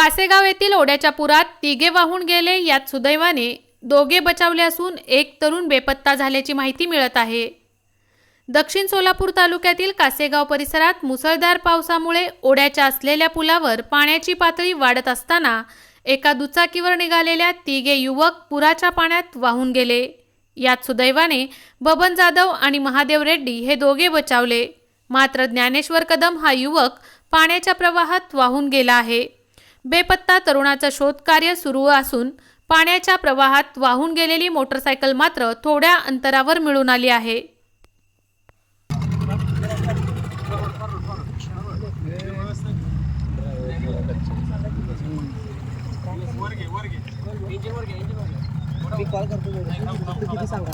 कासेगाव येथील ओढ्याच्या पुरात तिघे वाहून गेले। यात सुदैवाने दोघे बचावले असून एक तरुण बेपत्ता झाल्याची माहिती मिळत आहे। दक्षिण सोलापूर तालुक्यातील कासेगाव परिसरात मुसळधार पावसामुळे ओढ्याच्या असलेल्या पुलावर पाण्याची पातळी वाढत असताना एका दुचाकीवर निघालेल्या तिघे युवक पुराच्या पाण्यात वाहून गेले। यात सुदैवाने बबन जाधव आणि महादेव रेड्डी हे दोघे बचावले। मात्र ज्ञानेश्वर कदम हा युवक पाण्याच्या प्रवाहात वाहून गेला आहे। बेपत्ता तरुणाचा शोध कार्य सुरू असून पाण्याच्या प्रवाहात वाहून गेलेली मोटरसायकल मात्र थोड्या अंतरावर मिळून आली आहे। मी कॉल करतो किती सांगा